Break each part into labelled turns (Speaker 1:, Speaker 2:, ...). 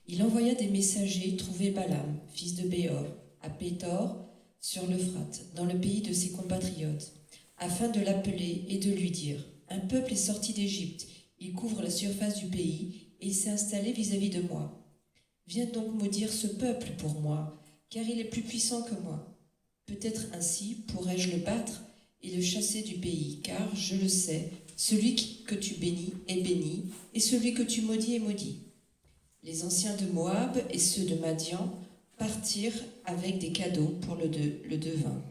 Speaker 1: Il envoya des messagers trouver Balaam, fils de Béor, à Pétor, sur l'Euphrate, dans le pays de ses compatriotes, afin de l'appeler et de lui dire : un peuple est sorti d'Égypte, il couvre la surface du pays, et il s'est installé vis-à-vis de moi. Viens donc maudire ce peuple pour moi, car il est plus puissant que moi. Peut-être ainsi pourrais-je le battre et le chasser du pays, car, je le sais, celui que tu bénis est béni, et celui que tu maudis est maudit. Les anciens de Moab et ceux de Madian partirent avec des cadeaux pour le devin.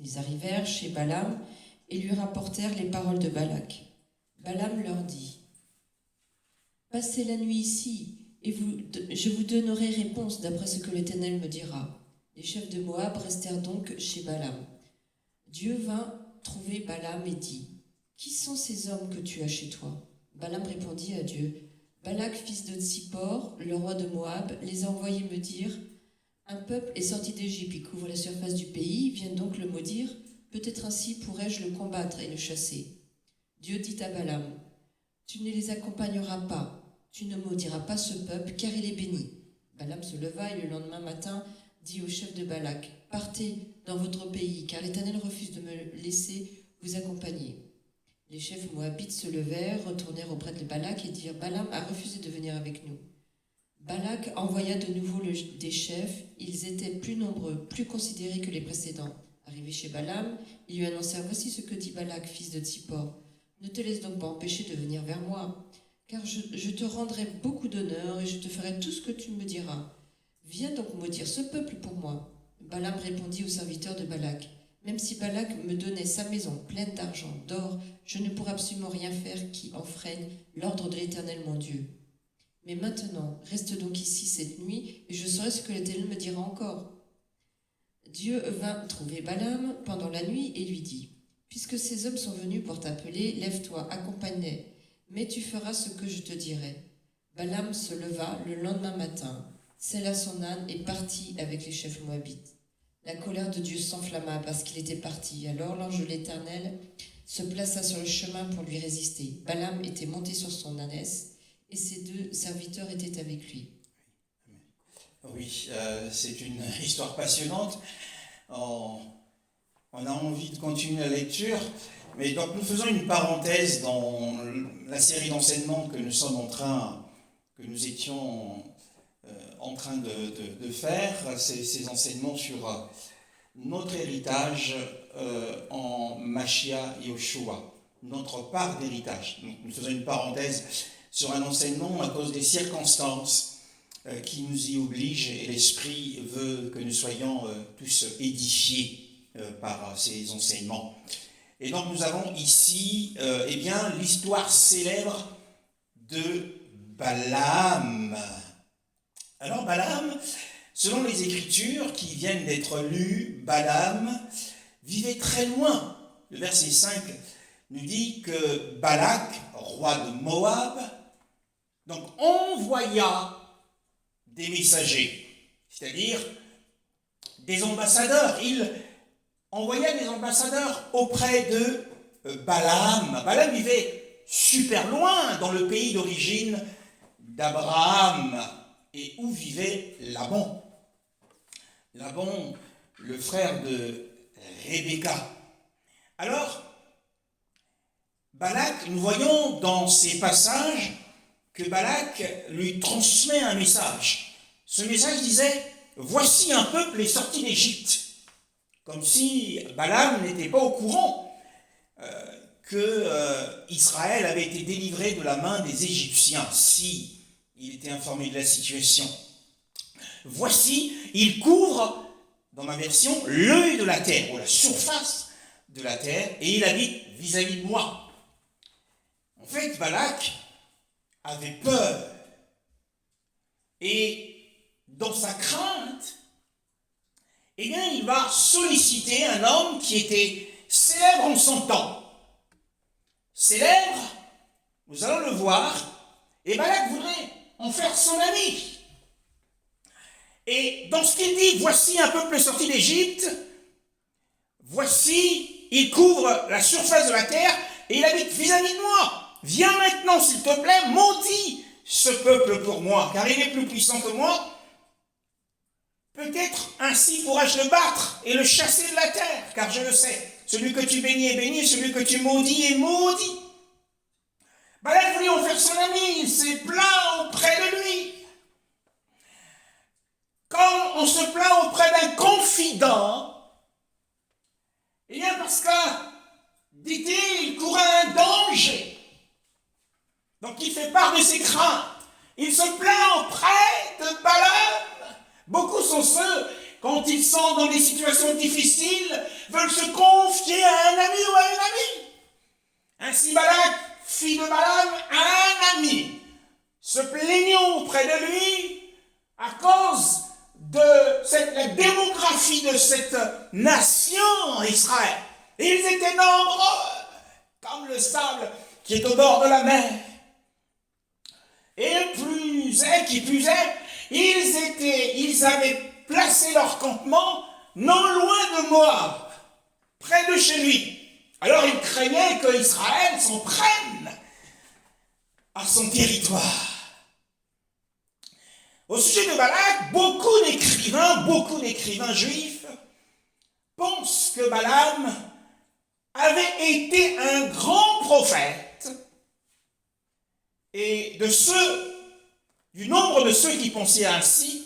Speaker 1: Ils arrivèrent chez Balaam et lui rapportèrent les paroles de Balak. Balaam leur dit : passez la nuit ici, et je vous donnerai réponse d'après ce que l'Éternel me dira. Les chefs de Moab restèrent donc chez Balaam. Dieu vint trouver Balaam et dit : qui sont ces hommes que tu as chez toi ? Balaam répondit à Dieu : Balak, fils de Tsippor, le roi de Moab, les a envoyés me dire : un peuple est sorti d'Égypte, il couvre la surface du pays, viens donc le maudire, peut-être ainsi pourrais-je le combattre et le chasser. Dieu dit à Balaam : tu ne les accompagneras pas, tu ne maudiras pas ce peuple, car il est béni. Balaam se leva et le lendemain matin dit au chef de Balak : partez dans votre pays, car l'Éternel refuse de me laisser vous accompagner. Les chefs moabites se levèrent, retournèrent auprès de Balak et dirent : Balaam a refusé de venir avec nous. Balak envoya de nouveau des chefs, ils étaient plus nombreux, plus considérés que les précédents. Arrivé chez Balaam, ils lui annoncèrent : voici ce que dit Balak, fils de Tsippor. Ne te laisse donc pas empêcher de venir vers moi, car je te rendrai beaucoup d'honneur et je te ferai tout ce que tu me diras. Viens donc maudire ce peuple pour moi. Balaam répondit aux serviteurs de Balak : même si Balak me donnait sa maison pleine d'argent, d'or, je ne pourrais absolument rien faire qui enfreigne l'ordre de l'Éternel mon Dieu. Mais maintenant, reste donc ici cette nuit, et je saurai ce que l'Éternel me dira encore. Dieu vint trouver Balaam pendant la nuit et lui dit : puisque ces hommes sont venus pour t'appeler, lève-toi, accompagne-les, mais tu feras ce que je te dirai. Balaam se leva le lendemain matin, sella son âne et partit avec les chefs moabites. La colère de Dieu s'enflamma parce qu'il était parti. Alors l'ange de l'Éternel se plaça sur le chemin pour lui résister. Balaam était monté sur son ânesse et ses deux serviteurs étaient avec lui.
Speaker 2: Oui, c'est une histoire passionnante. On a envie de continuer la lecture, mais donc nous faisons une parenthèse dans la série d'enseignements que nous étions en train de faire, ces enseignements sur notre héritage en Mashiach Yoshua, notre part d'héritage. Donc, nous faisons une parenthèse sur un enseignement à cause des circonstances qui nous y obligent, et l'Esprit veut que nous soyons tous édifiés par ces enseignements. Et donc nous avons ici l'histoire célèbre de Balaam. Alors Balaam, selon les Écritures qui viennent d'être lues, Balaam vivait très loin. Le verset 5 nous dit que Balak, roi de Moab, donc envoya des messagers, c'est-à-dire des ambassadeurs. Il envoya des ambassadeurs auprès de Balaam. Balaam vivait super loin dans le pays d'origine d'Abraham, et où vivait Laban. Laban, le frère de Rebecca. Alors, Balak, nous voyons dans ces passages que Balak lui transmet un message. Ce message disait : voici un peuple est sorti d'Égypte. Comme si Balaam n'était pas au courant que Israël avait été délivré de la main des Égyptiens, si il était informé de la situation. Voici, il couvre, dans ma version, l'œil de la terre, ou la surface de la terre, et il habite vis-à-vis de moi. En fait, Balak avait peur. Et dans sa crainte, il va solliciter un homme qui était célèbre en son temps. Célèbre, nous allons le voir, et Balak voudrait en faire son ami. Et dans ce qu'il dit, voici un peuple sorti d'Égypte, voici, il couvre la surface de la terre, et il habite vis-à-vis de moi. Viens maintenant, s'il te plaît, maudis ce peuple pour moi, car il est plus puissant que moi. Peut-être ainsi pourrais-je le battre et le chasser de la terre, car je le sais, celui que tu bénis est béni, celui que tu maudis est maudit. Balak voulait en faire son ami, il s'est plaint auprès de lui. Quand on se plaint auprès d'un confident, eh bien parce que, dit-il, il courait un danger. Donc il fait part de ses craintes. Il se plaint auprès de Balaam. Beaucoup sont ceux, quand ils sont dans des situations difficiles, veulent se confier à un ami ou à une amie. Ainsi Balak fit de Balaam un ami, se plaignant auprès de lui à cause de la démographie de cette nation Israël. Et ils étaient nombreux, comme le sable qui est au bord de la mer. Et qui plus est, ils avaient placé leur campement non loin de Moab, près de chez lui. Alors ils craignaient que Israël s'en prenne à son territoire. Au sujet de Balak, beaucoup d'écrivains juifs pensent que Balaam avait été un grand prophète, et du nombre de ceux qui pensaient ainsi,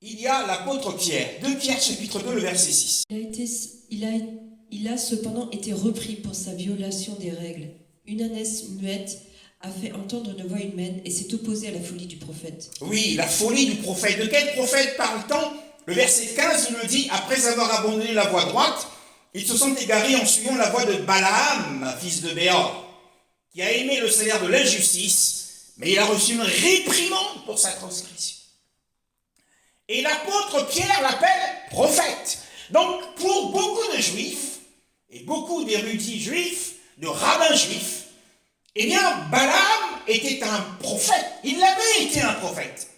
Speaker 2: il y a l'apôtre Pierre, 2 Pierre chapitre 2, le verset 6.
Speaker 1: Il a cependant été repris pour sa violation des règles. Une ânesse muette a fait entendre une voix humaine et s'est opposée à la folie du prophète.
Speaker 2: Oui, la folie du prophète. De quel prophète parle-t-on? Le verset 15 nous le dit, après avoir abandonné la voie droite, ils se sont égarés en suivant la voie de Balaam, fils de Béor, qui a aimé le salaire de l'injustice, mais il a reçu une réprimande pour sa transgression. Et l'apôtre Pierre l'appelle prophète. Donc, pour beaucoup de juifs, et beaucoup d'érudits juifs, de rabbins juifs, eh bien, Balaam était un prophète. Il avait été un prophète.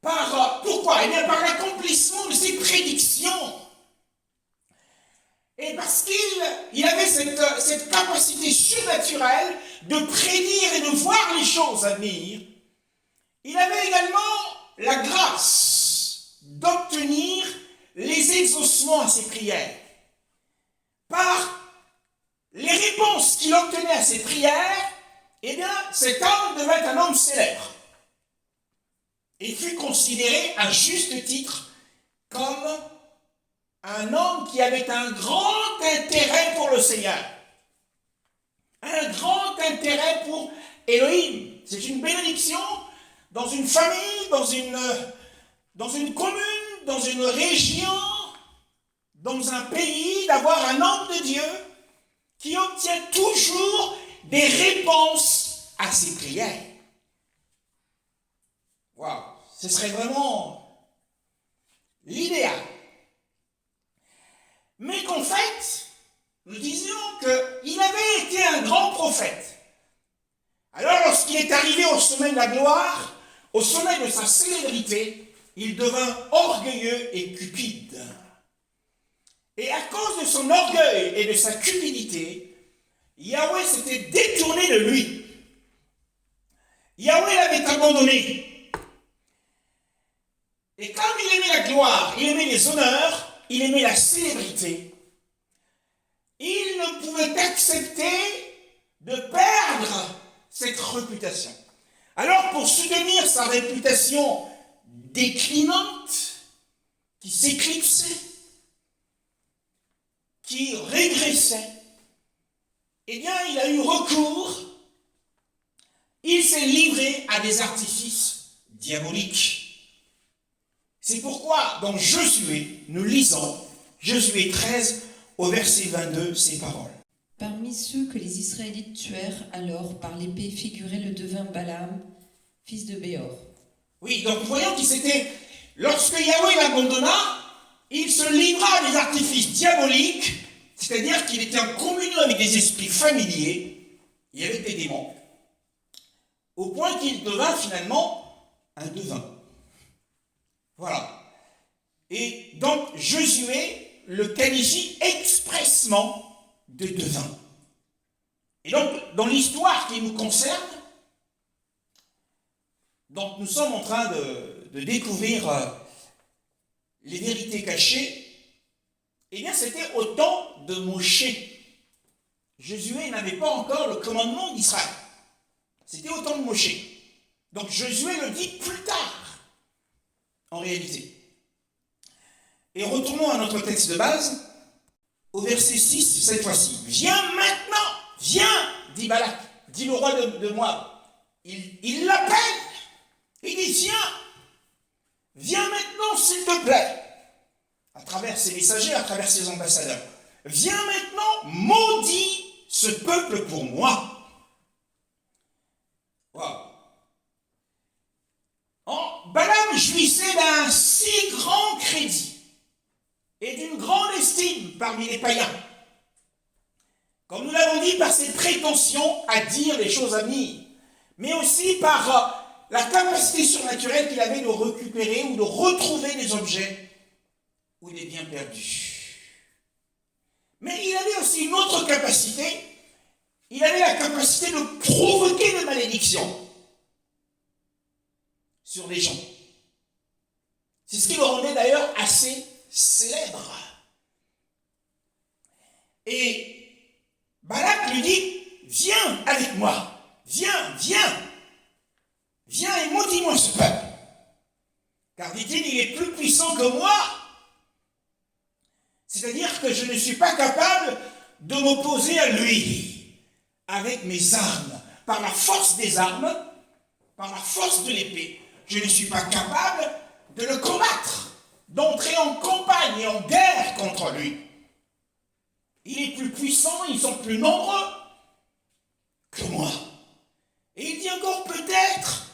Speaker 2: Pourquoi? Eh bien, par l'accomplissement de ses prédictions. Et parce qu'il avait cette capacité surnaturelle de prédire et de voir les choses à venir, il avait également la grâce d'obtenir les exaucements à ses prières. Par les réponses qu'il obtenait à ses prières, eh bien, cet homme devait être un homme célèbre. Il fut considéré à juste titre comme un homme qui avait un grand intérêt pour le Seigneur. Un grand intérêt pour Elohim. C'est une bénédiction dans une famille, dans une commune, dans une région, dans un pays, d'avoir un homme de Dieu qui obtient toujours des réponses à ses prières. Waouh, ce serait vraiment l'idéal. Mais qu'en fait, nous disions qu'il avait été un grand prophète. Alors, lorsqu'il est arrivé au sommet de la gloire, au sommet de sa célébrité, il devint orgueilleux et cupide. Et à cause de son orgueil et de sa cupidité, Yahweh s'était détourné de lui. Yahweh l'avait abandonné. Et comme il aimait la gloire, il aimait les honneurs, il aimait la célébrité, il ne pouvait accepter de perdre cette réputation. Alors, pour soutenir sa réputation déclinante, qui s'éclipsait, qui régressait, eh bien, il a eu recours, il s'est livré à des artifices diaboliques. C'est pourquoi, dans Josué, nous lisons Josué 13, au verset 22, ces paroles.
Speaker 1: Parmi ceux que les Israélites tuèrent alors par l'épée figurait le devin Balaam, fils de Béor.
Speaker 2: Oui, donc nous voyons qu'il s'était, lorsque Yahweh l'abandonna, il se livra à des artifices diaboliques, c'est-à-dire qu'il était en communion avec des esprits familiers, et avec des démons, au point qu'il devint finalement un devin. Voilà. Et donc Josué le qualifie expressement de devin. Et donc, dans l'histoire qui nous concerne, donc nous sommes en train de découvrir les vérités cachées. Eh bien, c'était au temps de Moshé. Josué n'avait pas encore le commandement d'Israël. C'était au temps de Moshé. Donc Josué le dit plus tard, en réalité. Et retournons à notre texte de base, au verset 6, cette fois-ci. « Viens maintenant, viens, dit Balak, dit le roi de Moab. » Il l'appelle. Il dit, viens maintenant, s'il te plaît. À travers ses messagers, à travers ses ambassadeurs. Viens maintenant, maudis ce peuple pour moi. Wow. Balaam jouissait d'un si grand crédit et d'une grande estime parmi les païens. Comme nous l'avons dit, par ses prétentions à dire les choses à venir, mais aussi par la capacité surnaturelle qu'il avait de récupérer ou de retrouver des objets ou des biens perdus. Mais il avait aussi une autre capacité. Il avait la capacité de provoquer des malédictions sur les gens. C'est ce qui le rendait d'ailleurs assez célèbre. Et Balak lui dit, viens avec moi, viens et maudis-moi ce peuple. Car dit-il, il est plus puissant que moi. C'est-à-dire que je ne suis pas capable de m'opposer à lui avec mes armes. Par la force des armes, par la force de l'épée, je ne suis pas capable de le combattre, d'entrer en campagne et en guerre contre lui. Il est plus puissant, ils sont plus nombreux que moi. Et il dit encore peut-être,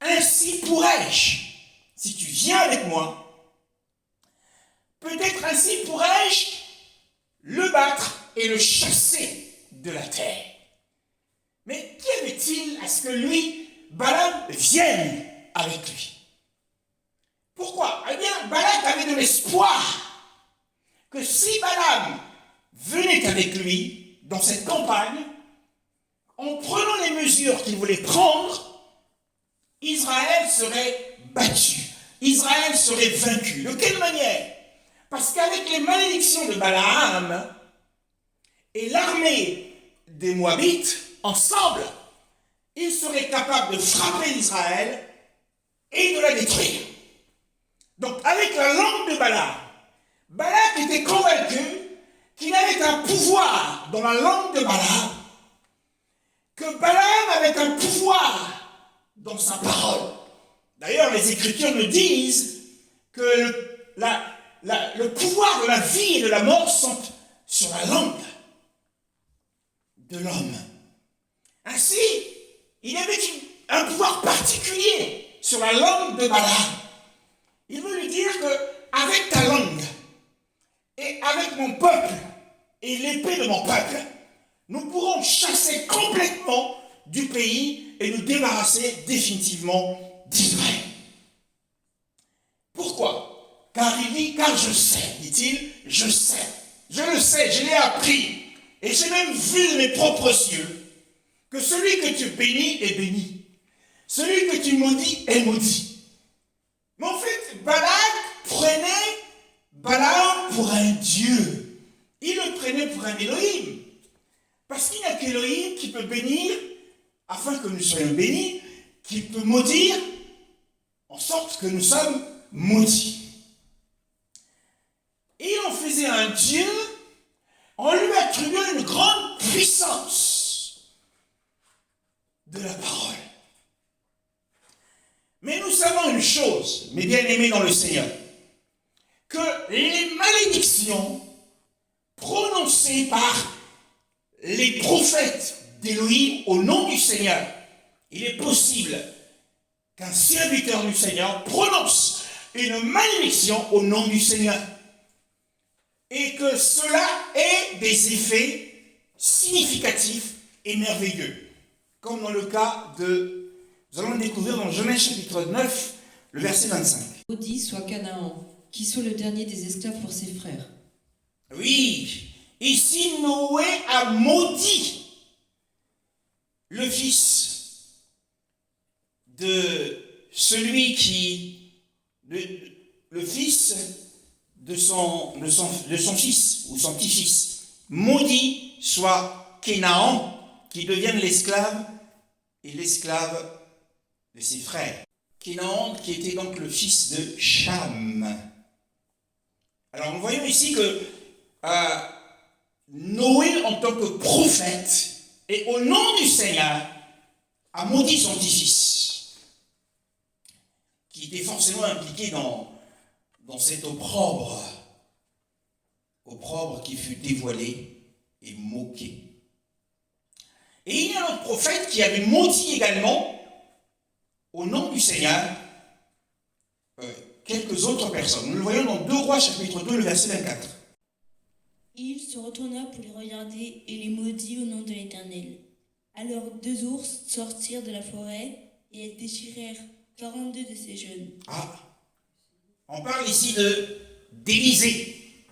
Speaker 2: ainsi pourrais-je, si tu viens avec moi, peut-être ainsi pourrais-je le battre et le chasser de la terre. Mais qu'y avait-il à ce que lui, Balaam, vienne avec lui? Pourquoi? Eh bien, Balak avait de l'espoir que si Balaam venait avec lui dans cette campagne, en prenant les mesures qu'il voulait prendre, Israël serait battu. Israël serait vaincu. De quelle manière? Parce qu'avec les malédictions de Balaam et l'armée des Moabites, ensemble, ils seraient capables de frapper Israël et de la détruire. Donc, avec la langue de Balaam, Balak était convaincu qu'il avait un pouvoir dans la langue de Balaam, que Balaam avait un pouvoir dans sa parole. D'ailleurs, les Écritures nous disent que le pouvoir de la vie et de la mort sont sur la langue de l'homme. Ainsi, il avait un pouvoir particulier sur la langue de Balaam. Il veut lui dire qu'avec ta langue et avec mon peuple et l'épée de mon peuple, nous pourrons chasser complètement du pays et nous débarrasser définitivement d'Israël. Pourquoi? Car il dit, car je sais, dit-il, je le sais, je l'ai appris, et j'ai même vu de mes propres yeux, que celui que tu bénis est béni, celui que tu maudis est maudit. Mais en fait, Balak prenait Balaam pour un dieu. Il le prenait pour un Elohim. Parce qu'il n'y a qu'Elohim qui peut bénir, afin que nous soyons bénis, qui peut maudire, en sorte que nous sommes maudits. Et il en faisait un Dieu en lui attribuant une grande puissance de la parole. Mais nous savons une chose, mes bien-aimés dans le Seigneur, que les malédictions prononcées par les prophètes d'Élohim au nom du Seigneur, il est possible qu'un serviteur du Seigneur prononce une malédiction au nom du Seigneur et que cela ait des effets significatifs et merveilleux, comme dans le cas de, nous allons le découvrir dans Genèse chapitre 9, le verset 25.
Speaker 1: Maudit soit Canaan, qui soit le dernier des esclaves pour ses frères.
Speaker 2: Oui, ici Noé a maudit le fils de celui qui, le fils de son fils ou son petit-fils, maudit soit Kénaan, qui devienne l'esclave et l'esclave de ses frères. Kénaan qui était donc le fils de Cham. Alors nous voyons ici que Noé en tant que prophète et au nom du Seigneur a maudit son petit-fils, qui était forcément impliqué dans cet opprobre qui fut dévoilé et moqué. Et il y a un autre prophète qui avait maudit également, au nom du Seigneur, quelques autres personnes. Nous le voyons dans 2 Rois chapitre 2, le verset 24.
Speaker 3: Il se retourna pour les regarder et les maudit au nom de l'Éternel. Alors 2 ours sortirent de la forêt et elles déchirèrent 42 de ses jeunes.
Speaker 2: On parle ici d'Élisée.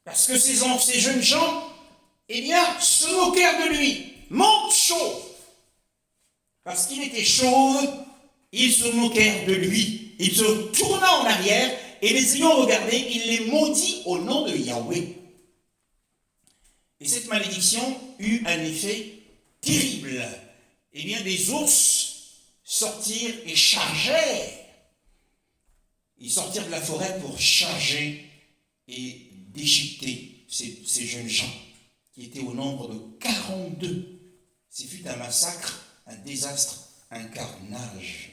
Speaker 2: Parce que ces jeunes gens, eh bien, se moquèrent de lui. Monte chauve. Parce qu'il était chauve, ils se moquèrent de lui. Il se tourna en arrière et les ayant regardés, il les maudit au nom de Yahweh. Et cette malédiction eut un effet terrible. Eh bien, des ours sortirent et chargèrent. Ils sortirent de la forêt pour charger et déchiqueter ces jeunes gens, qui étaient au nombre de 42. Ce fut un massacre, un désastre, un carnage.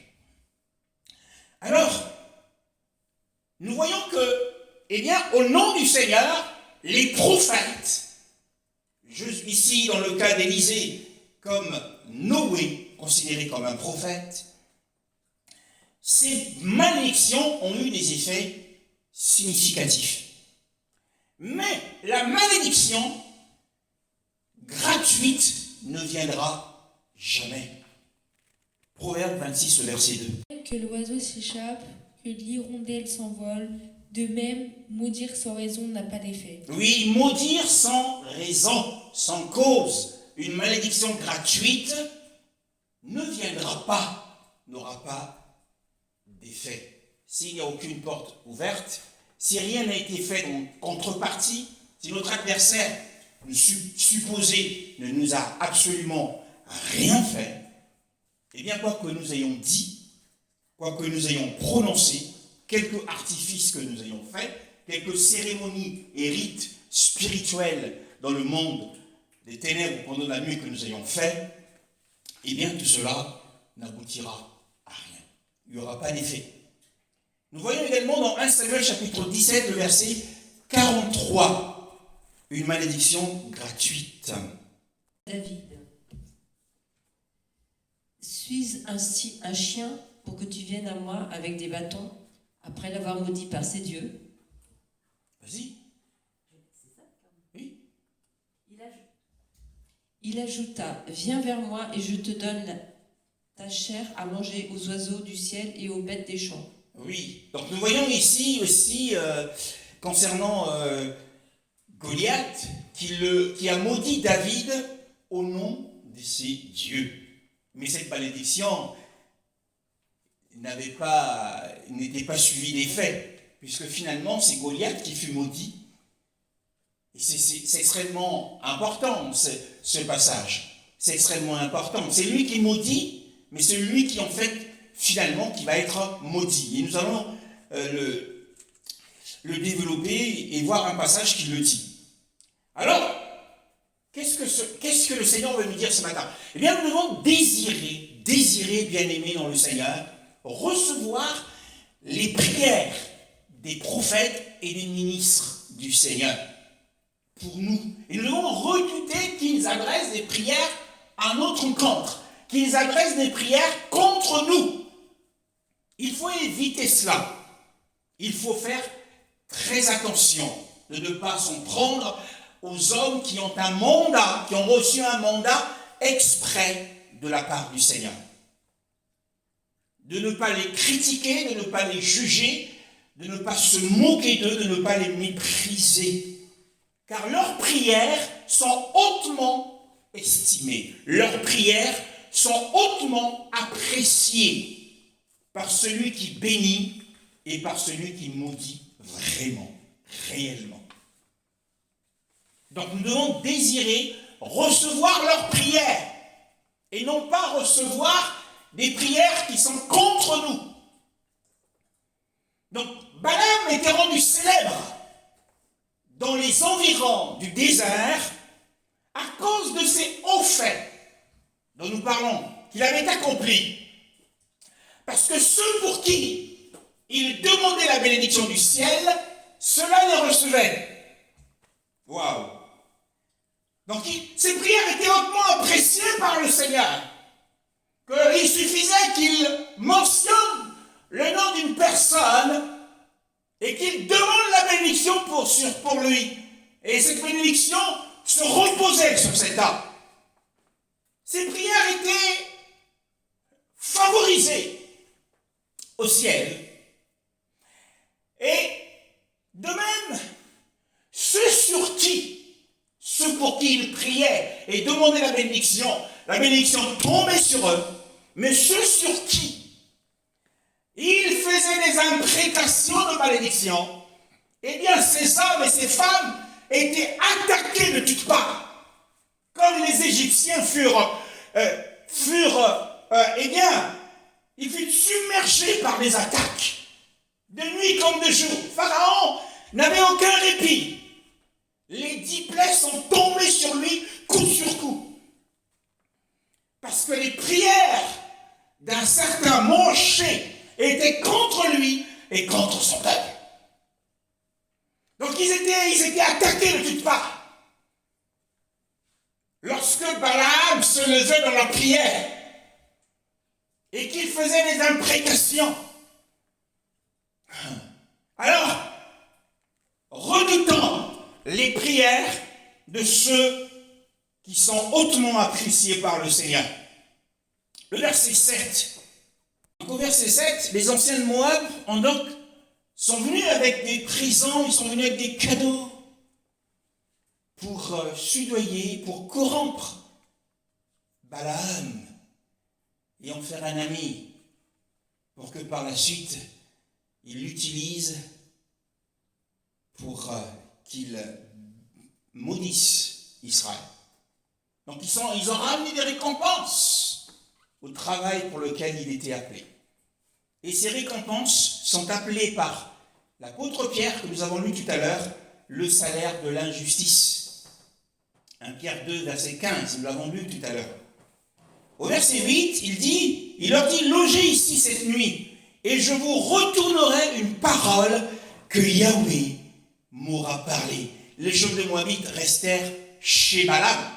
Speaker 2: Alors, nous voyons que, eh bien, au nom du Seigneur, les prophètes, ici dans le cas d'Élisée, comme Noé, considéré comme un prophète, ces malédictions ont eu des effets significatifs. Mais la malédiction gratuite ne viendra jamais. Proverbe 26, verset 2.
Speaker 4: Que l'oiseau s'échappe, que l'hirondelle s'envole, de même, maudire sans raison n'a pas d'effet.
Speaker 2: Oui, maudire sans raison, sans cause, une malédiction gratuite ne viendra pas, n'aura pas d'effet. S'il n'y a aucune porte ouverte, si rien n'a été fait en contrepartie, si notre adversaire supposé ne nous a absolument rien fait, eh bien, quoi que nous ayons dit, quoi que nous ayons prononcé, quelques artifices que nous ayons faits, quelques cérémonies et rites spirituels dans le monde des ténèbres pendant la nuit que nous ayons fait, eh bien, tout cela n'aboutira à rien. Il n'y aura pas d'effet. Nous voyons également dans 1 Samuel chapitre 17, le verset 43, une malédiction gratuite.
Speaker 1: David, suis un chien pour que tu viennes à moi avec des bâtons, après l'avoir maudit par ses dieux.
Speaker 2: Vas-y. Oui.
Speaker 1: Il ajouta, viens vers moi et je te donne ta chair à manger aux oiseaux du ciel et aux bêtes des champs.
Speaker 2: Oui, donc nous voyons ici aussi, concernant Goliath, qui a maudit David au nom de ses dieux. Mais cette malédiction n'était pas suivie des faits, puisque finalement c'est Goliath qui fut maudit. Et c'est extrêmement important, ce passage. C'est extrêmement important. C'est lui qui maudit, mais c'est lui qui en fait finalement qui va être maudit. Et nous allons le développer et voir un passage qui le dit. Alors, qu'est-ce que le Seigneur veut nous dire ce matin? Eh bien, nous devons désirer, bien-aimés dans le Seigneur, recevoir les prières des prophètes et des ministres du Seigneur pour nous. Et nous devons redouter qu'ils adressent des prières à notre encontre, qu'ils adressent des prières contre nous. Il faut éviter cela. Il faut faire très attention de ne pas s'en prendre aux hommes qui ont un mandat, qui ont reçu un mandat exprès de la part du Seigneur. De ne pas les critiquer, de ne pas les juger, de ne pas se moquer d'eux, de ne pas les mépriser. Car leurs prières sont hautement estimées. Leurs prières sont hautement appréciées par celui qui bénit et par celui qui maudit vraiment, réellement. Donc nous devons désirer recevoir leurs prières et non pas recevoir des prières qui sont contre nous. Donc Balaam était rendu célèbre dans les environs du désert à cause de ces hauts faits dont nous parlons, qu'il avait accomplis. Parce que ceux pour qui il demandait la bénédiction du ciel, ceux-là les recevaient. Waouh! Donc ces prières étaient hautement appréciées par le Seigneur. Qu'il suffisait qu'il mentionne le nom d'une personne et qu'il demande la bénédiction pour lui. Et cette bénédiction se reposait sur cet homme. Ces prières étaient favorisées au ciel. Et de même, ceux pour qui il priait et demandait la bénédiction tombait sur eux. Mais ceux sur qui il faisait des imprécations de malédiction, eh bien ces hommes et ces femmes étaient attaqués de toutes parts. Comme les Égyptiens ils furent submergés par les attaques, de nuit comme de jour. Pharaon n'avait aucun répit. Les 10 plaies sont tombées sur lui, coup sur coup. Parce que les prières d'un certain Moshe étaient contre lui et contre son peuple. Donc ils étaient attaqués de toutes parts. Lorsque Balaam se levait dans la prière et qu'il faisait des imprécations, alors, redoutant les prières de ceux qui sont hautement appréciés par le Seigneur. Le verset 7. Donc, au verset 7, les anciens de Moab sont venus avec des présents, ils sont venus avec des cadeaux pour soudoyer, pour corrompre Balaam et en faire un ami, pour que par la suite, il l'utilise pour qu'il maudisse Israël. Donc ils ont ramené des récompenses au travail pour lequel il était appelé. Et ces récompenses sont appelées par l'apôtre Pierre, que nous avons lu tout à l'heure, le salaire de l'injustice. 1 Pierre 2, verset 15, nous l'avons lu tout à l'heure. Au verset 8, il leur dit, logez ici cette nuit, et je vous retournerai une parole que Yahweh m'aura parlé. Les gens de Moabite restèrent chez Balaam.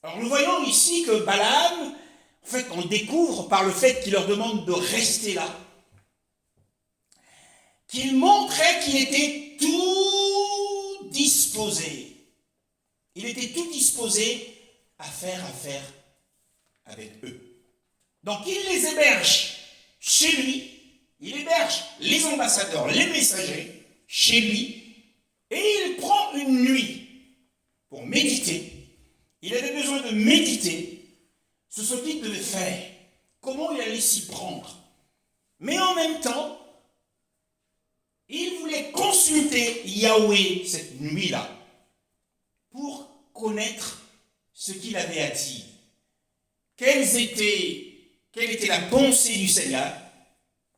Speaker 2: Alors nous voyons ici que Balaam, en fait, on découvre par le fait qu'il leur demande de rester là, qu'il montrait qu'il était tout disposé. Il était tout disposé à faire affaire avec eux. Donc il les héberge chez lui, il héberge les ambassadeurs, les messagers chez lui, et il prend une nuit pour méditer. Il avait besoin de méditer sur ce qu'il devait faire, comment il allait s'y prendre. Mais en même temps, il voulait consulter Yahweh cette nuit-là pour connaître ce qu'il avait à dire. Quelle était la pensée du Seigneur?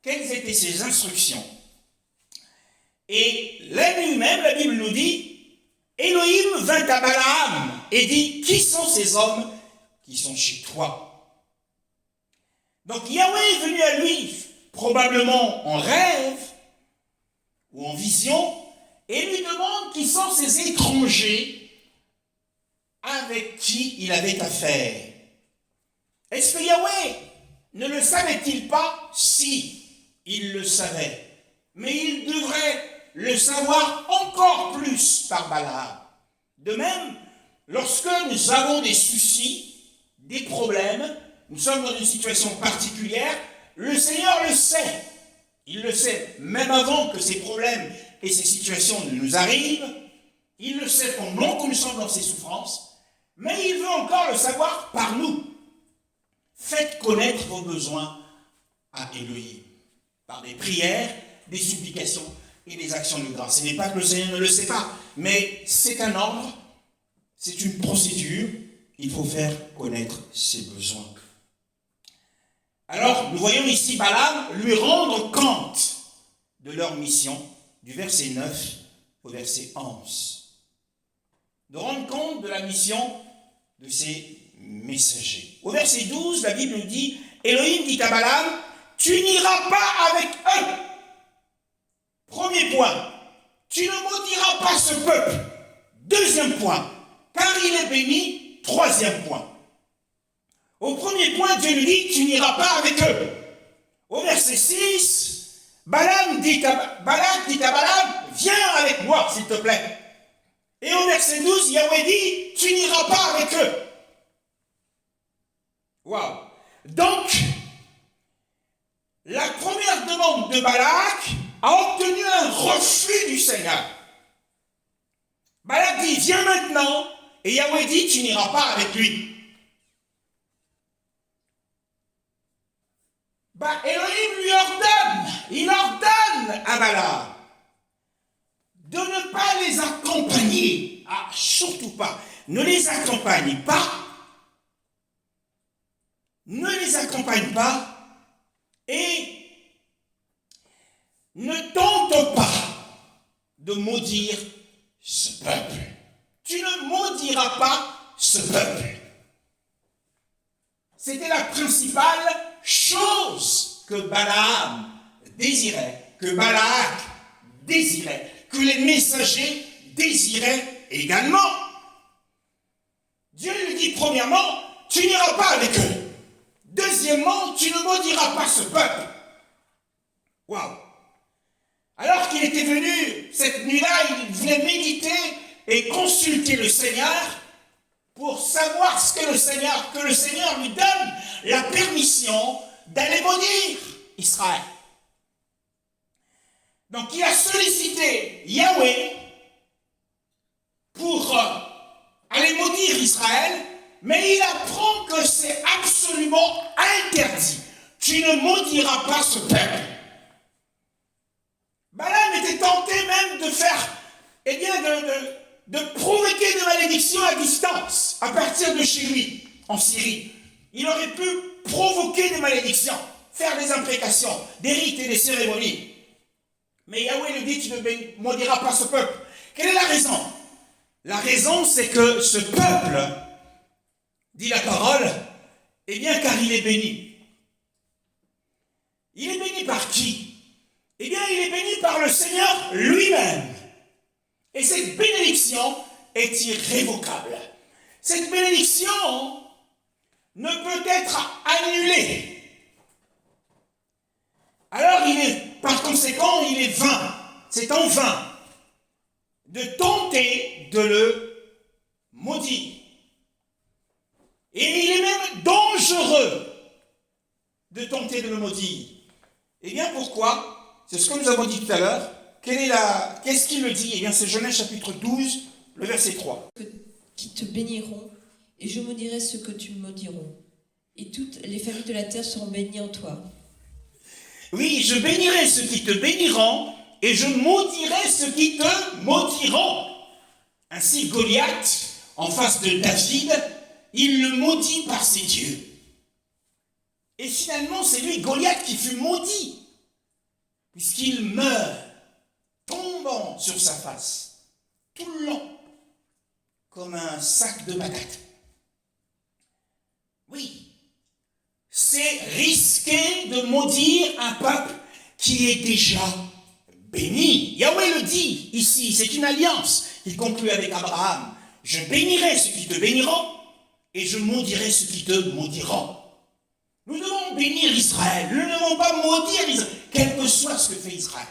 Speaker 2: Quelles étaient ses instructions? Et la nuit même, la Bible nous dit, Elohim vint à Balaam et dit, qui sont ces hommes qui sont chez toi? Donc Yahweh est venu à lui, probablement en rêve ou en vision, et lui demande qui sont ces étrangers avec qui il avait affaire. Est-ce que Yahweh ne le savait-il pas? Si, il le savait. Mais il devrait le savoir encore plus par Balaam. De même, lorsque nous avons des soucis, des problèmes, nous sommes dans une situation particulière, le Seigneur le sait. Il le sait même avant que ces problèmes et ces situations ne nous arrivent. Il le sait pendant que nous sommes dans ces souffrances. mais il veut encore le savoir par nous. Faites connaître vos besoins à Elohim, par des prières, des supplications et des actions de grâce. Ce n'est pas que le Seigneur ne le sait pas, mais c'est un ordre, c'est une procédure, il faut faire connaître ses besoins. Alors, nous voyons ici Balaam lui rendre compte de leur mission, du verset 9 au verset 11. De rendre compte de la mission de ces messagers. Au verset 12, la Bible nous dit, Elohim dit à Balaam, tu n'iras pas avec eux. Premier point, tu ne maudiras pas ce peuple. Deuxième point, car il est béni. Troisième point. Au premier point, Dieu lui dit, tu n'iras pas avec eux. Au verset 6, Balak dit à Balaam, viens avec moi, s'il te plaît. Et au verset 12, Yahweh dit, tu n'iras pas avec eux. Waouh. Donc, la première demande de Balak a obtenu un refus du Seigneur. Balak dit, viens maintenant, et Yahweh dit, tu n'iras pas avec lui. Elohim lui ordonne, il ordonne à Balak de ne pas les accompagner. Ah, surtout pas. Ne les accompagne pas. Ne les accompagne pas et ne tente pas de maudire ce peuple. Tu ne maudiras pas ce peuple. C'était la principale chose que Balaam désirait, que Balak désirait, que les messagers désiraient également. Dieu lui dit premièrement, tu n'iras pas avec eux. Deuxièmement, tu ne maudiras pas ce peuple. Waouh! Alors qu'il était venu cette nuit-là, il voulait méditer et consulter le Seigneur pour savoir ce que le Seigneur lui donne la permission d'aller maudire Israël. Donc il a sollicité Yahweh pour aller maudire Israël, mais il apprend que c'est absolument interdit. Tu ne maudiras pas ce peuple. Balaam était tenté même de faire, de provoquer des malédictions à distance, à partir de chez lui, en Syrie. Il aurait pu provoquer des malédictions, faire des imprécations, des rites et des cérémonies. Mais Yahweh lui dit, tu ne maudiras pas ce peuple. Quelle est la raison? La raison, c'est que ce peuple, dit la parole, eh bien, car il est béni. Il est béni par qui? Eh bien, il est béni par le Seigneur lui-même. Et cette bénédiction est irrévocable. Cette bénédiction ne peut être annulée. Alors, par conséquent, il est vain. C'est en vain de tenter de le maudire. Et il est même dangereux de tenter de le maudire. Eh bien, pourquoi? C'est ce que nous avons dit tout à l'heure. Qu'est-ce qu'il le dit? Eh bien, c'est Genèse chapitre 12, le verset 3.
Speaker 1: Qui te béniront, et je maudirai ceux que tu maudiront. Et toutes les familles de la terre seront bénies en toi.
Speaker 2: Oui, je bénirai ceux qui te béniront, et je maudirai ceux qui te maudiront. Ainsi, Goliath, en face de David, il le maudit par ses dieux. Et finalement, c'est lui, Goliath, qui fut maudit, puisqu'il meurt, tombant sur sa face, tout le long, comme un sac de patates. Oui, c'est risqué de maudire un peuple qui est déjà béni. Yahweh le dit ici, c'est une alliance qu'il conclut avec Abraham. Je bénirai ceux qui te béniront et je maudirai ceux qui te maudiront. Nous devons bénir Israël, nous ne devons pas maudire Israël, quel que soit ce que fait Israël.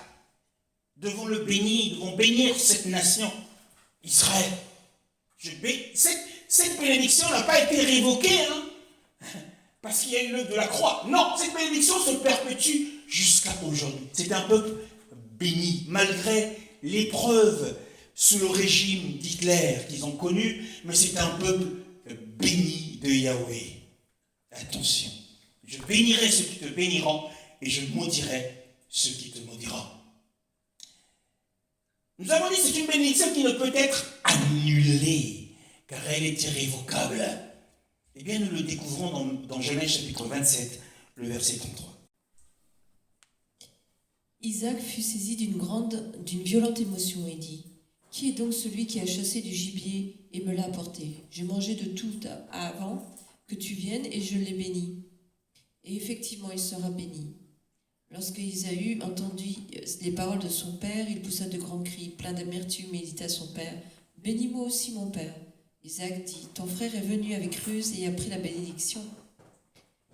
Speaker 2: Nous devons le bénir, nous devons bénir cette nation, Israël. Cette bénédiction n'a pas été révoquée, parce qu'il y a eu le de la croix. Non, cette bénédiction se perpétue jusqu'à aujourd'hui. C'est un peuple béni, malgré l'épreuve sous le régime d'Hitler qu'ils ont connu, mais c'est un peuple béni de Yahweh. Attention, je bénirai ceux qui te béniront et je maudirai ceux qui te maudiront. Nous avons dit que c'est une bénédiction qui ne peut être annulée, car elle est irrévocable. Eh bien, nous le découvrons dans Genèse chapitre 27, le verset 33.
Speaker 1: Isaac fut saisi d'une violente émotion et dit : « Qui est donc celui qui a chassé du gibier et me l'a apporté ? J'ai mangé de tout avant que tu viennes et je l'ai béni. » Et effectivement, il sera béni. Lorsque Isaü entendit les paroles de son père, il poussa de grands cris, plein d'amertume, et il dit à son père : « Bénis-moi aussi, mon père. » Isaac dit : « Ton frère est venu avec ruse et a pris la bénédiction. »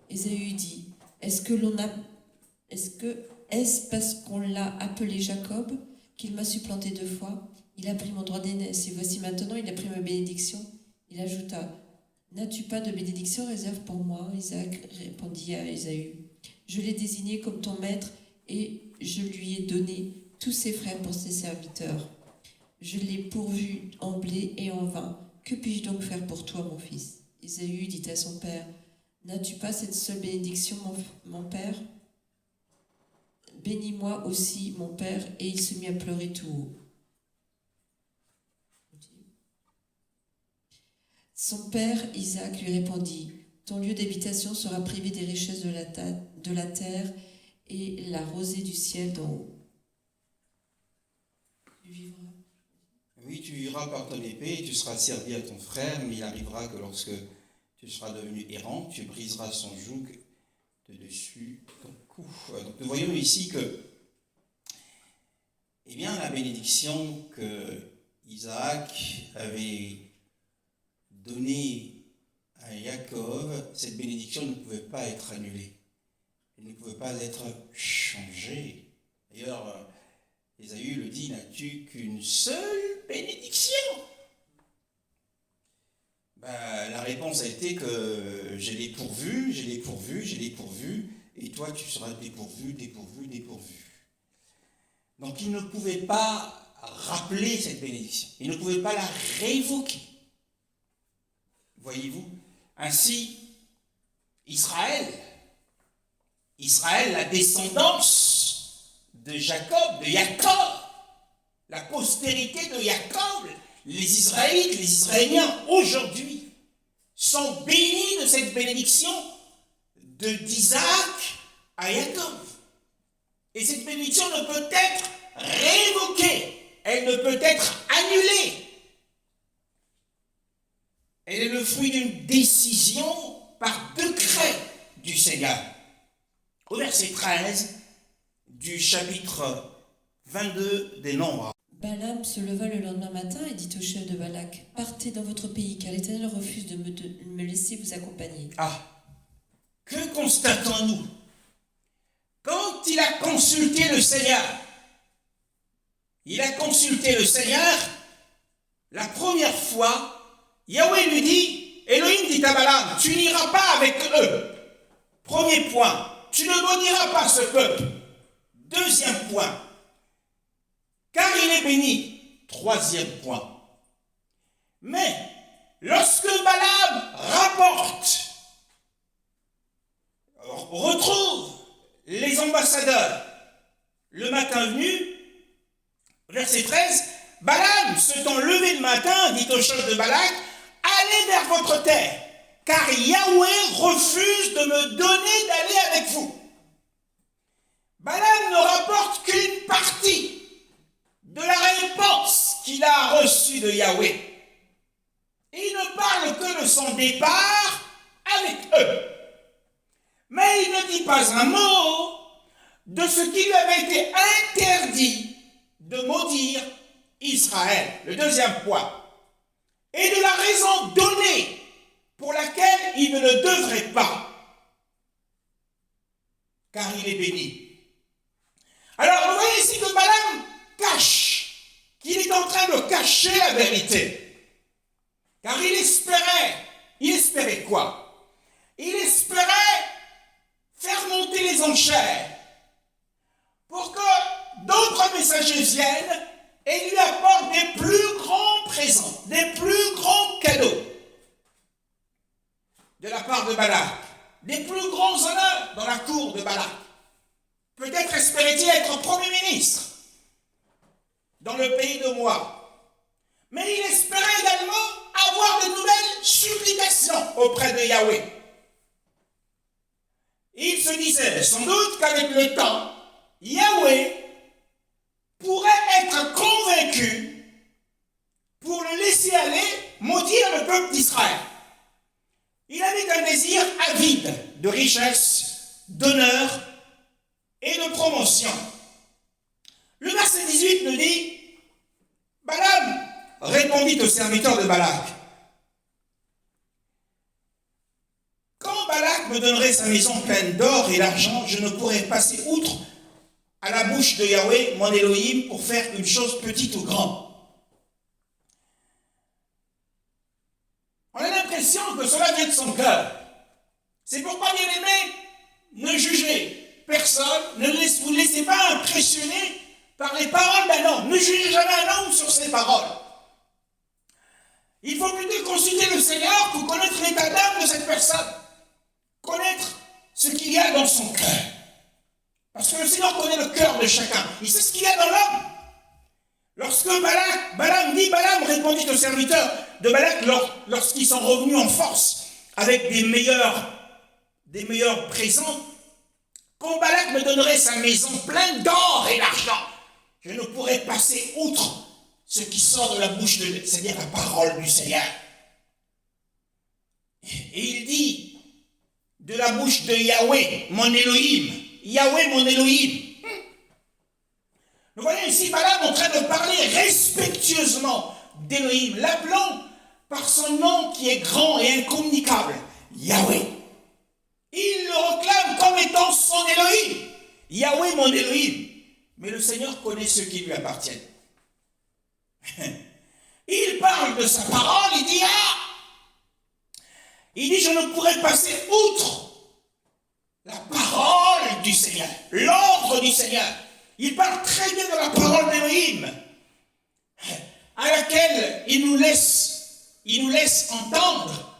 Speaker 1: Ésaü dit : « Est-ce parce qu'on l'a appelé Jacob qu'il m'a supplanté 2 fois ? Il a pris mon droit d'aînesse et voici maintenant il a pris ma bénédiction. » Il ajouta : « N'as-tu pas de bénédiction réserve pour moi ?» Isaac répondit à Ésaü : « Je l'ai désigné comme ton maître et je lui ai donné tous ses frères pour ses serviteurs. Je l'ai pourvu en blé et en vin. Que puis-je donc faire pour toi, mon fils ?» Ésaü dit à son père : « N'as-tu pas cette seule bénédiction, mon père ? Bénis-moi aussi, mon père. » Et il se mit à pleurer tout haut. Son père, Isaac, lui répondit : « Ton lieu d'habitation sera privé des richesses de la terre et la rosée du ciel d'en haut. » Tu vivras.
Speaker 2: Oui, tu iras par ton épée et tu seras servi à ton frère, mais il arrivera que lorsque tu seras devenu errant, tu briseras son joug de dessus ton cou. Donc nous voyons ici que, eh bien, la bénédiction que Isaac avait donnée à Jacob, cette bénédiction ne pouvait pas être annulée. Elle ne pouvait pas être changée. D'ailleurs, Ésaü le dit : « N'as-tu qu'une seule bénédiction ?» La réponse a été que je l'ai pourvu, et toi tu seras dépourvu. Donc il ne pouvait pas rappeler cette bénédiction, il ne pouvait pas la révoquer. Voyez-vous ? Ainsi, Israël, la descendance de Jacob, la postérité de Jacob, les Israélites, les Israéliens, aujourd'hui, sont bénis de cette bénédiction d'Isaac à Jacob. Et cette bénédiction ne peut être révoquée, elle ne peut être annulée. Elle est le fruit d'une décision par décret du Seigneur. Au verset 13 du chapitre 22 des Nombres.
Speaker 1: Balaam se leva le lendemain matin et dit au chef de Balak : « Partez dans votre pays, car l'Éternel refuse de me laisser vous accompagner. »
Speaker 2: Ah, que constatons-nous ? Quand il a consulté le Seigneur, la première fois, Yahweh lui dit, Elohim dit à Balaam, tu n'iras pas avec eux. Premier point, tu ne maudiras pas ce peuple. Deuxième point, car il est béni. Troisième point. Mais lorsque Balaam retrouve les ambassadeurs le matin venu, verset 13, Balaam, s'étant levé le matin, dit au chef de Balak, allez vers votre terre, car Yahweh refuse de me donner d'aller avec vous. Balaam ne rapporte qu'une partie de la réponse qu'il a reçue de Yahweh. Il ne parle que de son départ avec eux. Mais il ne dit pas un mot de ce qui lui avait été interdit de maudire Israël. Le deuxième point. Et de la raison donnée pour laquelle il ne le devrait pas. Car il est béni. Alors, vous voyez ici que Balaam cache, qu'il est en train de cacher la vérité. Car il espérait quoi ? Il espérait faire monter les enchères pour que d'autres messagers viennent et lui apportent des plus grands présents, des plus grands cadeaux. de Balak, des plus grands honneurs dans la cour de Balak. Peut-être espérait-il être Premier ministre dans le pays de Moab. Mais il espérait également avoir de nouvelles supplications auprès de Yahweh. Il se disait sans doute qu'avec le temps, Yahweh pourrait être convaincu pour le laisser aller maudire le peuple d'Israël. Il avait un désir avide de richesse, d'honneur et de promotion. Le verset 18 nous dit, Balaam répondit au serviteur de Balak, quand Balak me donnerait sa maison pleine d'or et d'argent, je ne pourrais passer outre à la bouche de Yahweh, mon Elohim, pour faire une chose petite ou grande. On a l'impression que cela vient de son cœur. C'est pourquoi, bien aimé, ne jugez personne, vous ne laissez pas impressionner par les paroles d'un homme. Ne jugez jamais un homme sur ses paroles. Il faut plutôt consulter le Seigneur pour connaître l'état d'âme de cette personne, connaître ce qu'il y a dans son cœur. Parce que le Seigneur connaît le cœur de chacun. Il sait ce qu'il y a dans l'homme. Lorsque Balaam répondit aux serviteurs de Balak lorsqu'ils sont revenus en force avec des meilleurs présents, quand Balak me donnerait sa maison pleine d'or et d'argent, je ne pourrais passer outre ce qui sort de la bouche de Dieu, c'est-à-dire la parole du Seigneur. Et il dit, de la bouche de Yahweh, mon Elohim, Yahweh, mon Elohim. Nous voyons ici Balaam en train de parler respectueusement d'Elohim, l'appelant par son nom qui est grand et incommunicable, Yahweh. Il le réclame comme étant son Elohim, Yahweh, mon Elohim. Mais le Seigneur connaît ceux qui lui appartiennent. Il parle de sa parole, il dit, je ne pourrais passer outre la parole du Seigneur, l'ordre du Seigneur. Il parle très bien de la parole d'Élohim, à laquelle il nous laisse entendre.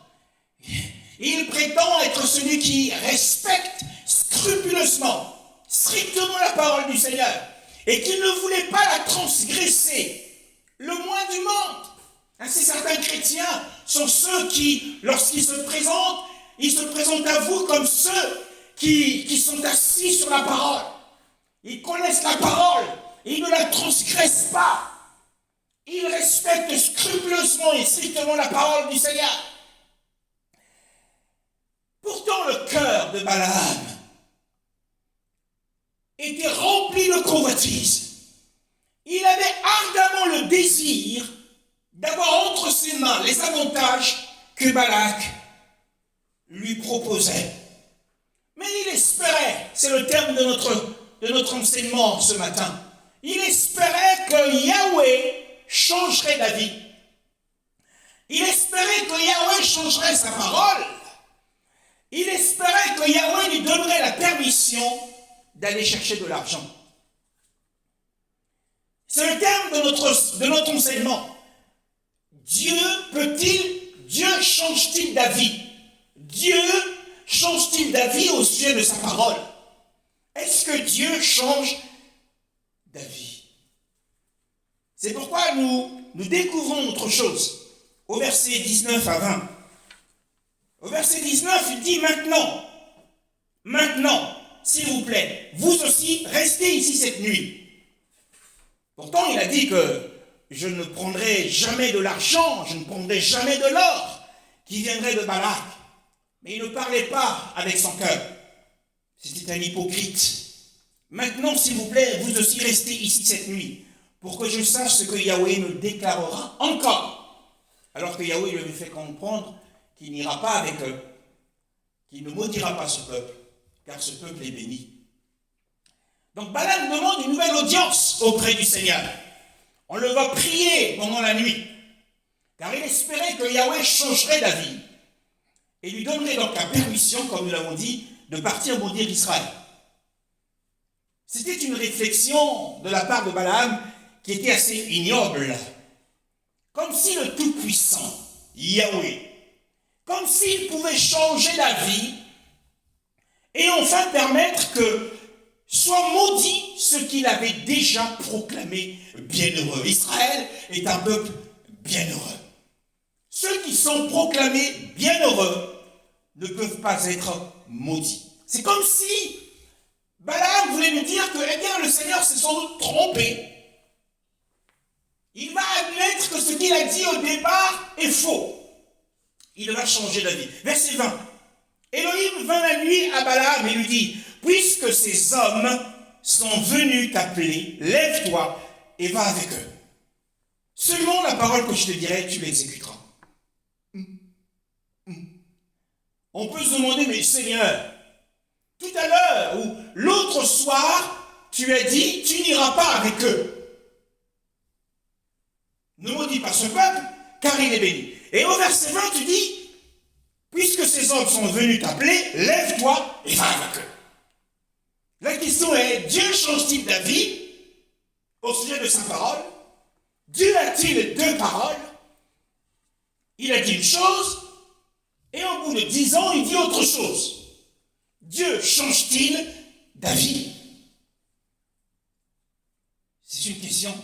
Speaker 2: Il prétend être celui qui respecte scrupuleusement, strictement la parole du Seigneur, et qu'il ne voulait pas la transgresser le moins du monde. Ainsi, certains chrétiens sont ceux qui, lorsqu'ils se présentent, ils se présentent à vous comme ceux qui sont assis sur la parole. Ils connaissent la parole, ils ne la transgressent pas. Ils respectent scrupuleusement et strictement la parole du Seigneur. Pourtant, le cœur de Balaam était rempli de convoitise. Il avait ardemment le désir d'avoir entre ses mains les avantages que Balak lui proposait. Mais il espérait, c'est le terme de notre enseignement ce matin, il espérait que Yahweh changerait d'avis. Il espérait que Yahweh changerait sa parole. Il espérait que Yahweh lui donnerait la permission d'aller chercher de l'argent. C'est le terme de notre enseignement. Dieu change-t-il d'avis? Dieu change-t-il d'avis au sujet de sa parole? Est-ce que Dieu change d'avis? C'est pourquoi nous découvrons autre chose. Au verset 19 à 20. Au verset 19, il dit maintenant, s'il vous plaît, vous aussi, restez ici cette nuit. Pourtant, il a dit que je ne prendrai jamais de l'argent, je ne prendrai jamais de l'or qui viendrait de Balak. Mais il ne parlait pas avec son cœur. C'était un hypocrite. Maintenant, s'il vous plaît, vous aussi restez ici cette nuit, pour que je sache ce que Yahweh me déclarera encore. Alors que Yahweh lui avait fait comprendre qu'il n'ira pas avec eux, qu'il ne maudira pas ce peuple, car ce peuple est béni. Donc Balaam demande une nouvelle audience auprès du Seigneur. On le va prier pendant la nuit, car il espérait que Yahweh changerait d'avis et lui donnerait donc la permission, comme nous l'avons dit, de partir maudire Israël. C'était une réflexion de la part de Balaam qui était assez ignoble. Comme si le Tout-Puissant, Yahweh, comme s'il pouvait changer d'avis et enfin permettre que soit maudit ce qu'il avait déjà proclamé bienheureux. Israël est un peuple bienheureux. Ceux qui sont proclamés bienheureux ne peuvent pas être maudits. C'est comme si Balaam voulait nous dire que, eh bien, le Seigneur s'est sans doute trompé. Il va admettre que ce qu'il a dit au départ est faux. Il va changer d'avis. Verset 20. Élohim vint la nuit à Balaam et lui dit, puisque ces hommes sont venus t'appeler, lève-toi et va avec eux. Selon la parole que je te dirai, tu l'exécuteras. On peut se demander, mais Seigneur, tout à l'heure ou l'autre soir, tu as dit, tu n'iras pas avec eux. Ne maudis pas ce peuple, car il est béni. Et au verset 20, tu dis, puisque ces hommes sont venus t'appeler, lève-toi et va avec eux. La question est, Dieu change-t-il d'avis au sujet de sa parole? Dieu a-t-il deux paroles? Il a dit une chose, et au bout de 10 ans, il dit autre chose. Dieu change-t-il d'avis? C'est une question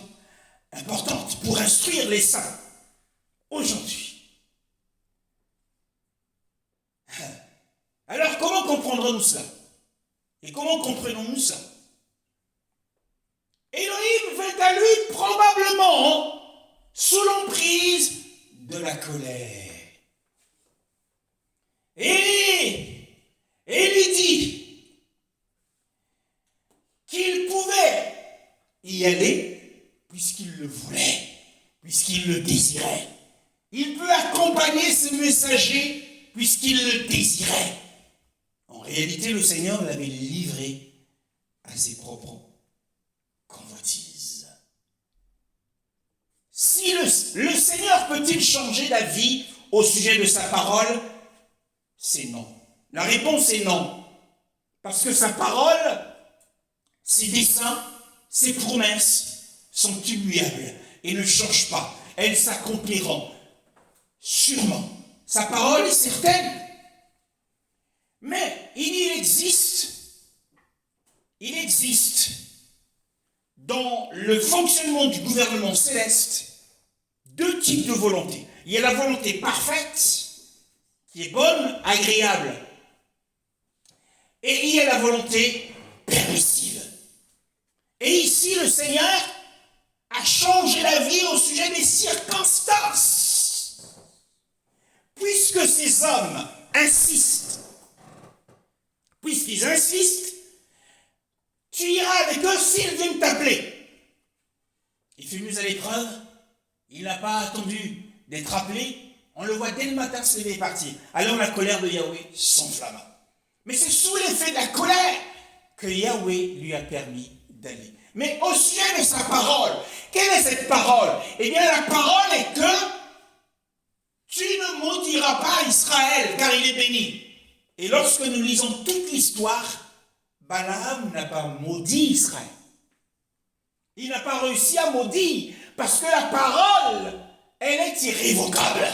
Speaker 2: importante pour instruire les saints aujourd'hui. Alors, comment comprendrons-nous cela? Et comment comprenons-nous ça? Élohim vint à lui probablement sous l'emprise de la colère. Et lui dit qu'il pouvait y aller puisqu'il le voulait, puisqu'il le désirait. Il peut accompagner ce messager puisqu'il le désirait. En réalité, le Seigneur l'avait livré à ses propres convoitises. Si le Seigneur peut-il changer d'avis au sujet de sa parole? C'est non. La réponse est non. Parce que sa parole, ses desseins, ses promesses sont immuables et ne changent pas. Elles s'accompliront sûrement. Sa parole est certaine. Mais il existe dans le fonctionnement du gouvernement céleste deux types de volontés. Il y a la volonté parfaite, qui est bonne, agréable, et il y a la volonté permissive. Et ici, le Seigneur a changé la vie au sujet des circonstances. Puisque ces hommes insistent, puisqu'ils insistent, tu iras avec eux s'ils viennent t'appeler. Il fut mis à l'épreuve, il n'a pas attendu d'être appelé, on le voit dès le matin se lever et partir. Alors la colère de Yahweh s'enflamma. Mais c'est sous l'effet de la colère que Yahweh lui a permis d'aller. Mais au sujet de sa parole, quelle est cette parole? Eh bien la parole est que tu ne maudiras pas Israël, car il est béni. Et lorsque nous lisons toute l'histoire, Balaam n'a pas maudit Israël. Il n'a pas réussi à maudire, parce que la parole, elle est irrévocable.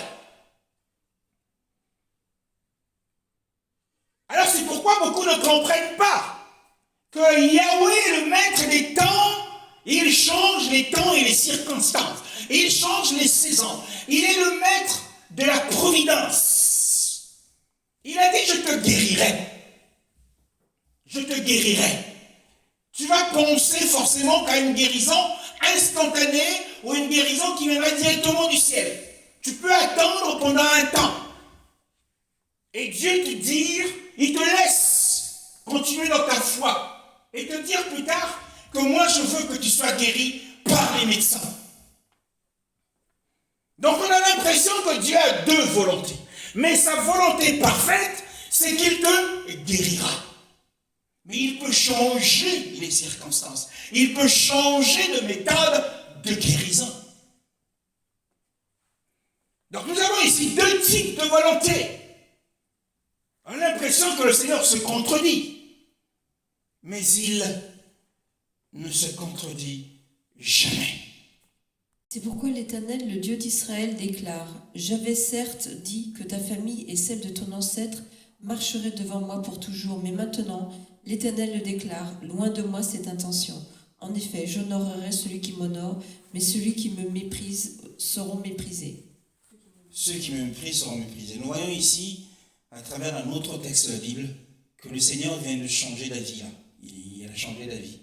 Speaker 2: Alors c'est pourquoi beaucoup ne comprennent pas que Yahweh est le maître des temps, il change les temps et les circonstances. Il change les saisons. Il est le maître de la providence. Il a dit, je te guérirai. Je te guérirai. Tu vas penser forcément qu'à une guérison instantanée ou une guérison qui viendra directement du ciel. Tu peux attendre pendant un temps. Et Dieu te dire, il te laisse continuer dans ta foi et te dire plus tard que moi je veux que tu sois guéri par les médecins. Donc on a l'impression que Dieu a deux volontés. Mais sa volonté parfaite, c'est qu'il te guérira. Mais il peut changer les circonstances. Il peut changer de méthode de guérison. Donc nous avons ici deux types de volonté. On a l'impression que le Seigneur se contredit. Mais il ne se contredit jamais.
Speaker 1: C'est pourquoi l'Éternel, le Dieu d'Israël, déclare: J'avais certes dit que ta famille et celle de ton ancêtre marcheraient devant moi pour toujours, mais maintenant, l'Éternel le déclare: loin de moi cette intention. En effet, j'honorerai celui qui m'honore, mais celui qui me méprise seront méprisés.
Speaker 2: Ceux qui me méprisent seront méprisés. Nous voyons ici, à travers un autre texte de la Bible, que le Seigneur vient de changer d'avis. Là. Il a changé d'avis.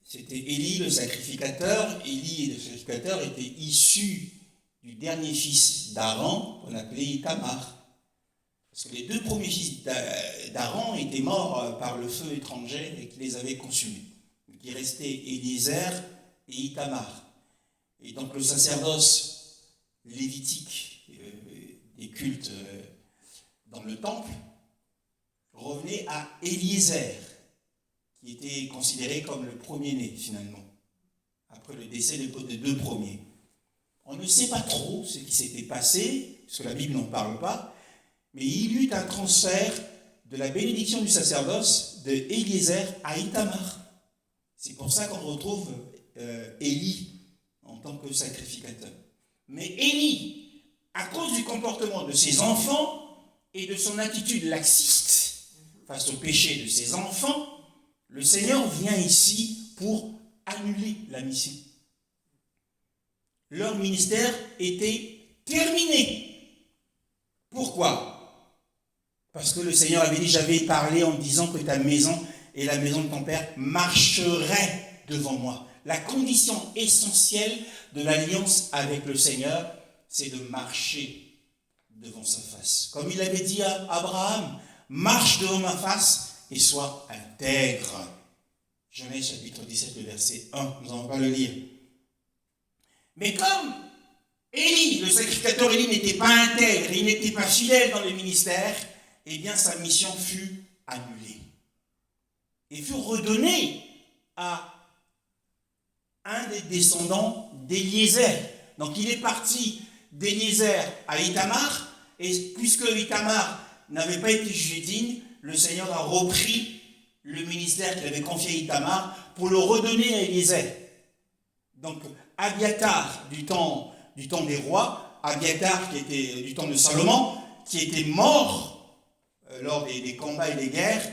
Speaker 2: C'était Élie le sacrificateur. Élie le sacrificateur était issu du dernier fils d'Aaron, qu'on appelait Itamar. Parce que les deux premiers fils d'Aaron étaient morts par le feu étranger et qui les avait consumés. Donc il restait Éliézer et Itamar. Et donc le sacerdoce lévitique des cultes dans le temple revenait à Éliézer, qui était considéré comme le premier-né finalement, après le décès des deux premiers. On ne sait pas trop ce qui s'était passé, parce que la Bible n'en parle pas, mais il y eut un transfert de la bénédiction du sacerdoce de Éliézer à Itamar. C'est pour ça qu'on retrouve Élie en tant que sacrificateur. Mais Élie, à cause du comportement de ses enfants et de son attitude laxiste face au péché de ses enfants, le Seigneur vient ici pour annuler la mission. Leur ministère était terminé. Pourquoi? Parce que le Seigneur avait dit: j'avais parlé en disant que ta maison et la maison de ton père marcheraient devant moi. La condition essentielle de l'alliance avec le Seigneur, c'est de marcher devant sa face. Comme il avait dit à Abraham: marche devant ma face et sois intègre. Genèse chapitre 17, le verset 1, nous allons pas le lire. Mais comme Élie, le sacrificateur Élie, n'était pas intègre, il n'était pas fidèle dans le ministère, eh bien sa mission fut annulée. Et fut redonnée à un des descendants d'Éliézer. Donc il est parti d'Éliézer à Itamar, et puisque Itamar n'avait pas été jugé digne, le Seigneur a repris le ministère qu'il avait confié à Itamar pour le redonner à Éliézer. Donc Abiathar du temps des rois, Abiathar qui était du temps de Salomon, qui était mort lors des combats et des guerres,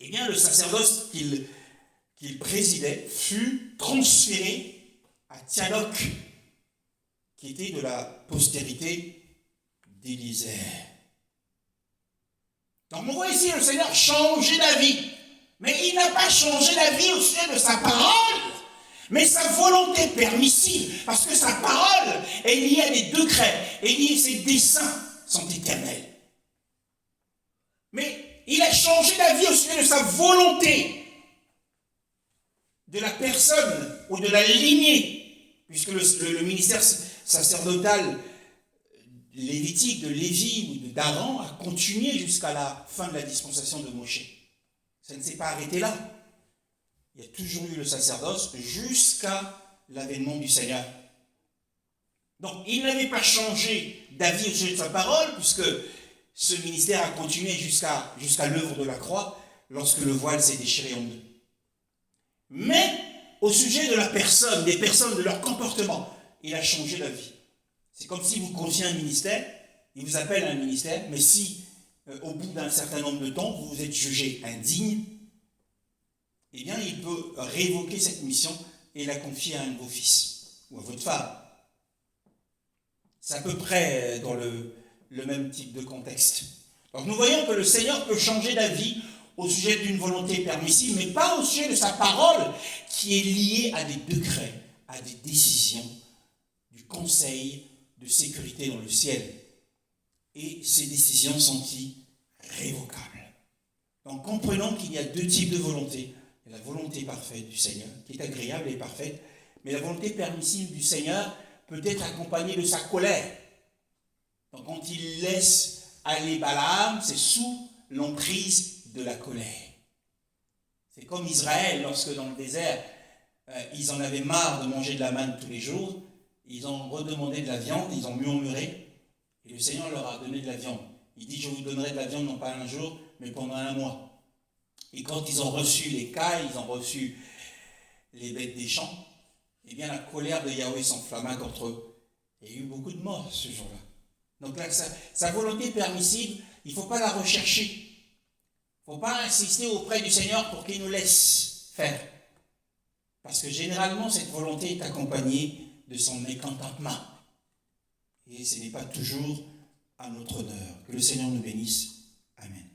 Speaker 2: eh bien le sacerdoce qu'il présidait fut transféré à Tsadok, qui était de la postérité d'Éliézer. Donc on voit ici le Seigneur changer d'avis. Mais il n'a pas changé d'avis au sujet de sa parole, mais sa volonté permissive, parce que sa parole est liée à des degrés, et ses desseins sont éternels. Mais il a changé d'avis au sujet de sa volonté, de la personne ou de la lignée, puisque le ministère sacerdotal lévitique de Lévi ou d'Aaron a continué jusqu'à la fin de la dispensation de Moïse. Ça ne s'est pas arrêté là. Il y a toujours eu le sacerdoce jusqu'à l'avènement du Seigneur. Donc il n'avait pas changé d'avis au sujet de sa parole, puisque ce ministère a continué jusqu'à l'œuvre de la croix, lorsque le voile s'est déchiré en deux. Mais au sujet de la personne, des personnes, de leur comportement, il a changé d'avis. C'est comme si vous confiez un ministère, il vous appelle à un ministère, mais si au bout d'un certain nombre de temps, vous êtes jugé indigne, eh bien il peut révoquer cette mission et la confier à un de vos fils ou à votre femme. C'est à peu près dans le même type de contexte. Donc nous voyons que le Seigneur peut changer d'avis au sujet d'une volonté permissive, mais pas au sujet de sa parole, qui est liée à des degrés, à des décisions du Conseil de sécurité dans le ciel. Et ces décisions sont irrévocables. Donc comprenons qu'il y a deux types de volonté. Il y a la volonté parfaite du Seigneur, qui est agréable et parfaite, mais la volonté permissive du Seigneur peut être accompagnée de sa colère. Donc quand il laisse aller Balaam, c'est sous l'emprise de la colère. C'est comme Israël, lorsque dans le désert, ils en avaient marre de manger de la manne tous les jours, ils ont redemandé de la viande, ils ont murmuré, et le Seigneur leur a donné de la viande. Il dit: je vous donnerai de la viande non pas un jour, mais pendant un mois. Et quand ils ont reçu les cailles, ils ont reçu les bêtes des champs, eh bien la colère de Yahweh s'enflamma contre eux. Il y a eu beaucoup de morts ce jour-là. Donc là, sa volonté permissive, il ne faut pas la rechercher. Il ne faut pas insister auprès du Seigneur pour qu'il nous laisse faire. Parce que généralement, cette volonté est accompagnée de son mécontentement. Et ce n'est pas toujours à notre honneur. Que le Seigneur nous bénisse. Amen.